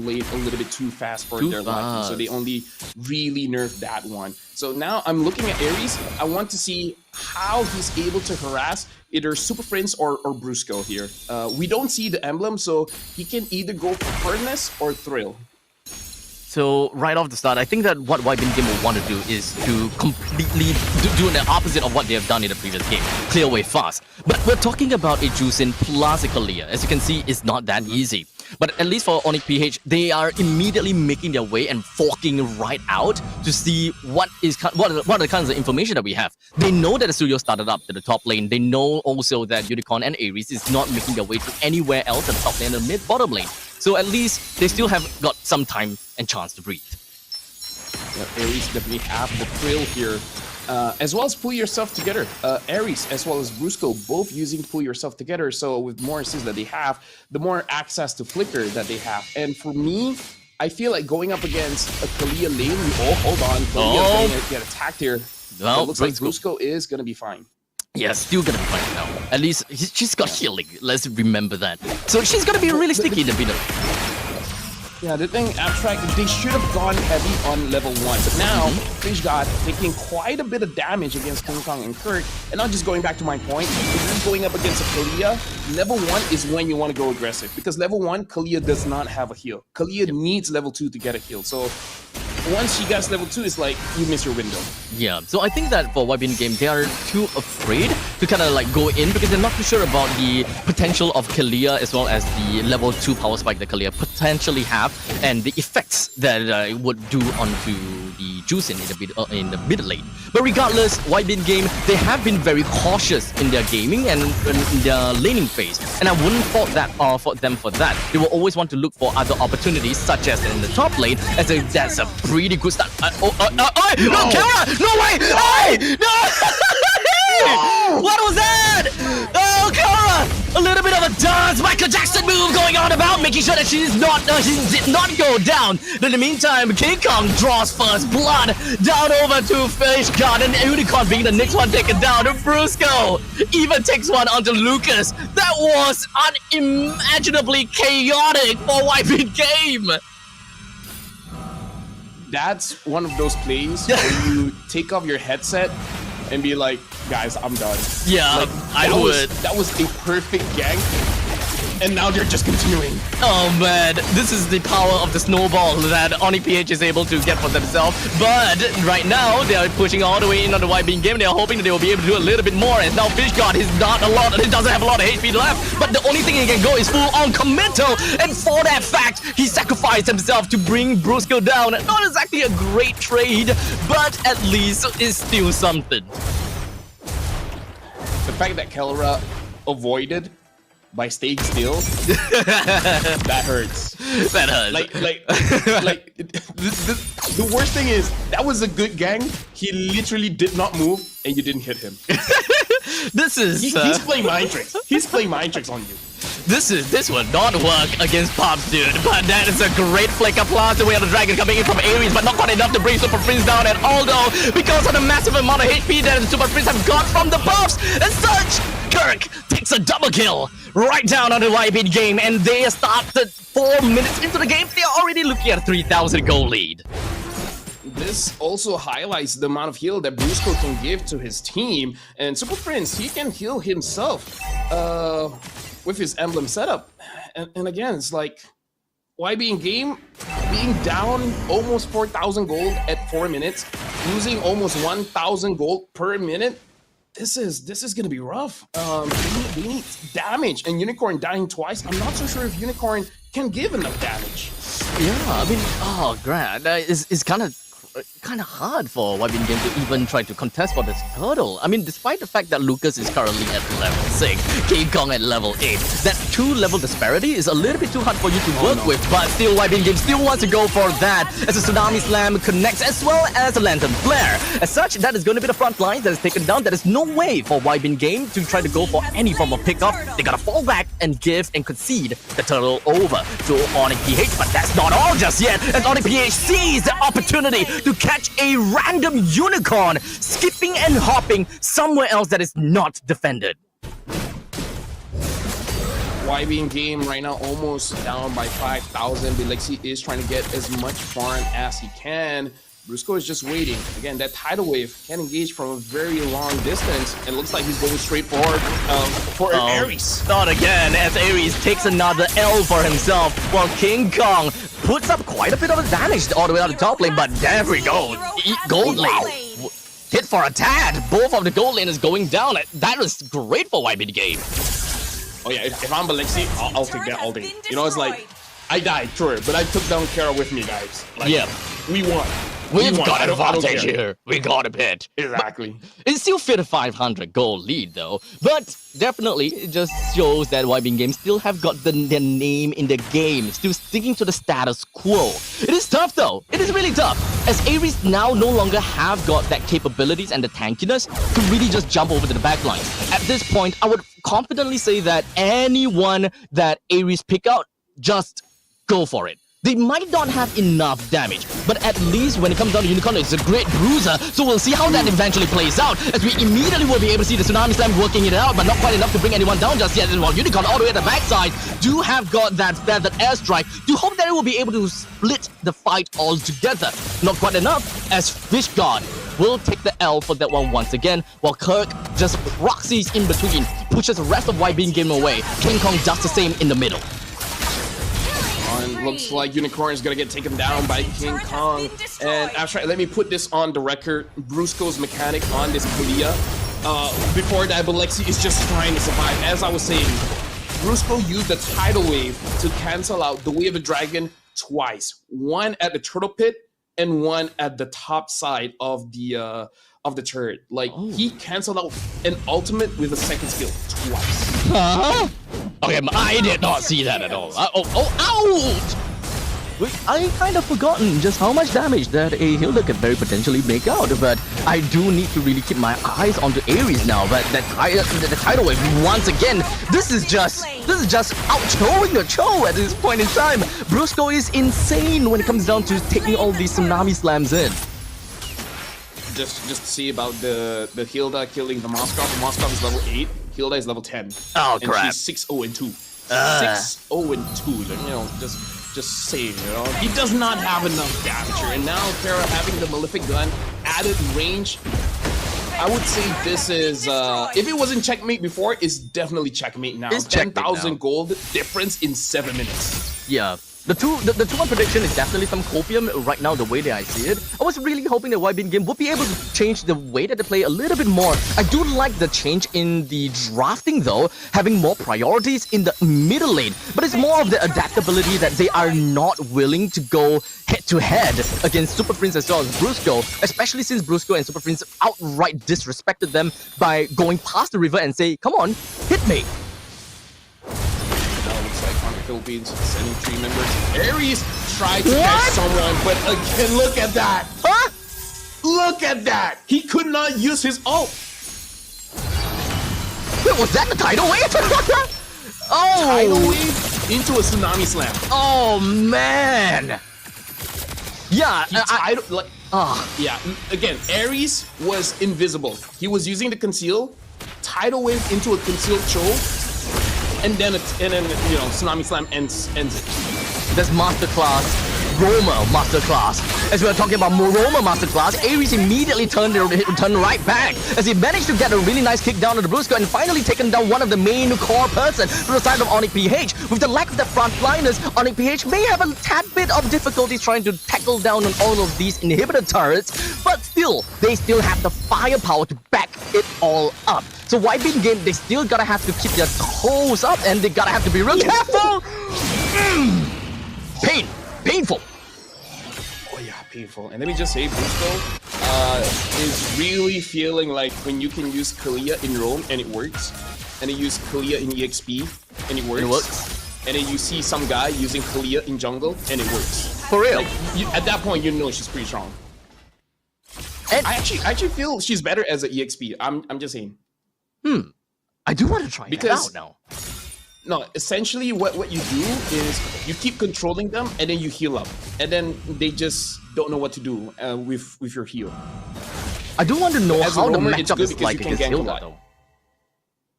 blade a little bit too fast for their liking, so they only really nerfed that one. So now I'm looking at Ares. I want to see how he's able to harass either Super Prince or Brusco here. We don't see the emblem, so he can either go for Furnace or Thrill. So right off the start, I think that what Wybin Game will want to do is to completely do the opposite of what they have done in the previous game. Clear away fast. But we're talking about a Juicin plus a Kalia. As you can see, it's not that easy. But at least for Onic PH, they are immediately making their way and forking right out to see what are the kinds of information that we have. They know that the studio started up to the top lane. They know also that Unicorn and Ares is not making their way to anywhere else than top lane and mid-bottom lane. So at least they still have got some time and chance to breathe. Yeah, Ares definitely have the thrill here. As well as Pull Yourself Together. Ares as well as Brusco both using Pull Yourself Together, so with more assists that they have, the more access to Flicker that they have. And for me, I feel like going up against a Kalia lane, hold on, Kalia's gonna get attacked here. Well, it looks like Brusco is gonna be fine. Yeah, still gonna be fine now. At least she's got healing, let's remember that. So she's gonna be really sticky in the middle. Yeah, the thing, Abstract, they should have gone heavy on level 1, but now Fish God taking quite a bit of damage against King Kong and Kirk. And now just going back to my point, if you're going up against a Kalia, level 1 is when you want to go aggressive, because level 1, Kalia does not have a heal. Kalia needs level 2 to get a heal, so once she gets level 2, it's like you miss your window. Yeah, so I think that for Wybin Game, they are too afraid to kind of like go in because they're not too sure about the potential of Kalia as well as the level 2 power spike that Kalia potentially have and the effects that it would do onto the Juicin in the mid lane. But regardless, Wybin Game, they have been very cautious in their gaming and in their laning phase, and I wouldn't fault them for that. They will always want to look for other opportunities, such as in the top lane, as that's a pretty good start. No, Kara! No way! Hey! No! What was that? Oh, Kara! A little bit of a dance Michael Jackson move going on about, making sure that she did not go down. But in the meantime, King Kong draws first blood down over to Fish God, and Unicorn being the next one taken down. And Brusco even takes one onto Lucas. That was unimaginably chaotic for Wybin Game. That's one of those plays where you take off your headset and be like, guys, I'm done. Yeah, like, I would. That was a perfect gank, and now they're just continuing. Oh man, this is the power of the snowball that Onic PH is able to get for themselves. But right now, they are pushing all the way in on the Wybin Game. They are hoping that they will be able to do a little bit more. And now Fish God is not a lot, he doesn't have a lot of HP left. But the only thing he can go is full on committal. And for that fact, he sacrificed himself to bring Brusco down. Not exactly a great trade, but at least it's still something. The fact that Kelra avoided by staying still, that hurts. That hurts. The worst thing is, that was a good gang. He literally did not move, and you didn't hit him. This is... He's playing mind tricks. He's playing mind tricks on you. This would not work against Pops, dude. But that is a great flick of plus. We have the dragon coming in from Ares, but not quite enough to bring Super Prince down at all, though, because of the massive amount of HP that the Super Prince have got from the buffs. As such, Kirk takes a double kill right down on the Wybin Game, and they started 4 minutes into the game. They are already looking at a 3,000 goal lead. This also highlights the amount of heal that Brusco can give to his team, and Super Prince, he can heal himself with his emblem setup. And again, it's like, Wybin Game being down almost 4,000 gold at 4 minutes, losing almost 1,000 gold per minute. This is gonna be rough. They need damage, and Unicorn dying twice. I'm not so sure if Unicorn can give enough damage. Yeah, I mean, oh, Grant, it's kind of hard for Wybin Game to even try to contest for this turtle. I mean, despite the fact that Lucas is currently at level 6, King Kong at level 8, that 2-level disparity is a little bit too hard for you to work with, but still Wybin Game still wants to go for that as a Tsunami Slam connects as well as a Lantern Flare. As such, that is going to be the front line that is taken down. There is no way for Wybin Game to try to go for any form of pickup. They gotta fall back and give and concede the turtle over to Onic PH, but that's not all just yet, as Onic PH sees the opportunity to catch a random Unicorn skipping and hopping somewhere else that is not defended. YB game right now almost down by 5,000. Bilexi is trying to get as much farm as he can. Brusco is just waiting. Again, that tidal wave can engage from a very long distance. It looks like he's going straight forward for Aries. Not again, as Aries takes another L for himself, while King Kong puts up quite a bit of damage all the way out the top lane, but there we go. Gold lane. Hit for a tad. Both of the gold lane is going down. That was great for YB game. Oh yeah, if I'm Bilexi, I'll take that all day. You know, it's like, I died, sure, but I took down Kara with me, guys. Like, yeah. We won. We've got an advantage here. We got a bit. Exactly. But it's still fit a 500 goal lead though. But definitely, it just shows that YB Games still have got their name in the game. Still sticking to the status quo. It is tough though. It is really tough. As Aries now no longer have got that capabilities and the tankiness to really just jump over to the backline. At this point, I would confidently say that anyone that Aries pick out, just go for it. They might not have enough damage, but at least when it comes down to Unicorn, it's a great bruiser, so we'll see how that eventually plays out, as we immediately will be able to see the Tsunami Slam working it out, but not quite enough to bring anyone down just yet, and while Unicorn all the way at the backside do have got that airstrike, do hope that it will be able to split the fight altogether. Not quite enough, as Fish God will take the L for that one once again, while Kirk just proxies in between, pushes the rest of YB game away. King Kong does the same in the middle. And looks like Unicorn is gonna get taken down by King Kong. And actually, let me put this on the record. Brusco's mechanic on this Kalia. Before that, Bilexi is just trying to survive. As I was saying, Brusco used the tidal wave to cancel out the Wave of Dragon twice. One at the turtle pit and one at the top side of the turret. Like, he canceled out an ultimate with a second skill twice. Huh? Okay, I did not see that at all. Ouch! I kind of forgotten just how much damage that a Hilda can very potentially make out, but I do need to really keep my eyes onto Aries now. But the tidal wave once again, this is just outshowing the show at this point in time. Brusco is insane when it comes down to taking all these Tsunami Slams in. Just see about the Hilda killing the Moskov. The Moskov is level 8. Hilda is level 10. Oh, and crap. She's 6-0-2. 6-0-2. You know, just saying, you know. He does not have enough damage here. And now Kara having the Malefic Gun added range. I would say this is, if it wasn't checkmate before, it's definitely checkmate now. It's 10,000 gold difference in 7 minutes. Yeah. The 2-1 prediction is definitely some copium right now, the way that I see it. I was really hoping that YB game would be able to change the way that they play a little bit more. I do like the change in the drafting though, having more priorities in the middle lane. But it's more of the adaptability that they are not willing to go head-to-head against Super Prince as well as Brusco, especially since Brusco and Super Prince outright disrespected them by going past the river and say, come on, hit me. Philippines sending 3 members. Aries tried to catch someone, but again, look at that. Huh? Look at that. He could not use his ult. Wait, was that the tidal wave? Oh! Tidal wave into a Tsunami Slam. Oh, man. Yeah, yeah. Again, Aries was invisible. He was using the conceal. Tidal wave into a concealed choke. And then you know, Tsunami Slam ends it. That's Masterclass, Roma Masterclass. As we were talking about Roma Masterclass, Aries immediately turned right back as he managed to get a really nice kick down to the Brusco and finally taken down one of the main core person from the side of Onic PH. With the lack of the front liners, Onic PH may have a tad bit of difficulties trying to tackle down on all of these inhibitor turrets, but still, they still have the firepower to back it all up. So YB game, they still gotta have to keep their toes up and they gotta have to be real careful. Painful. Oh yeah, painful. And let me just say, Brusco is really feeling like when you can use Kalia in Rome and it works, and then use Kalia in EXP and it works. And then you see some guy using Kalia in jungle and it works. For real. Like, at that point, you know she's pretty strong. And I actually feel she's better as an EXP. I'm just saying. I do want to try that out now. No, essentially what you do is you keep controlling them and then you heal up. And then they just don't know what to do with your heal. I do want to know as how the roamer, matchup is like against Hilda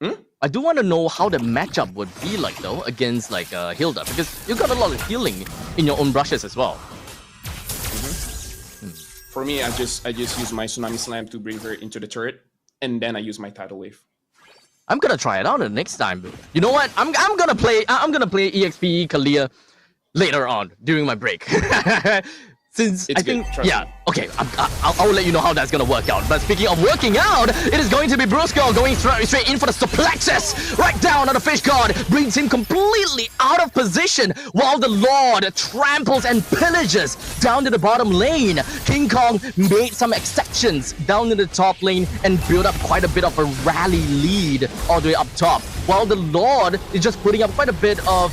though. I do want to know how the matchup would be like though against like Hilda, because you got a lot of healing in your own brushes as well. For me, I just use my Tsunami Slam to bring her into the turret, and then I use my Tidal Wave. I'm gonna try it out the next time. You know what? I'm gonna play EXP Kalia later on during my break. Since It's I think, good, trust me. okay, I'll let you know how that's gonna work out. But speaking of working out, it is going to be Brusco going straight in for the suplexes, right down on the fish guard, brings him completely out of position while the Lord tramples and pillages down to the bottom lane. King Kong made some exceptions down in the top lane and built up quite a bit of a rally lead all the way up top, while the Lord is just putting up quite a bit of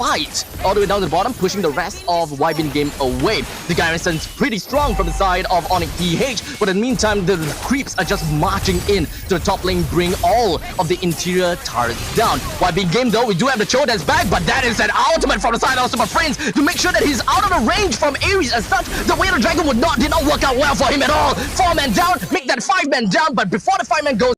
fight all the way down to the bottom, pushing the rest of Wybin game away. The garrison's pretty strong from the side of Onic PH, but in the meantime, the creeps are just marching in to the top lane, bring all of the interior turrets down. Wybin game though, we do have the Cho that's back, but that is an ultimate from the side of Super Friends to make sure that he's out of the range from Ares. As such, the way the dragon did not work out well for him at all. 4-man down, make that 5-man down, but before the 5-man goes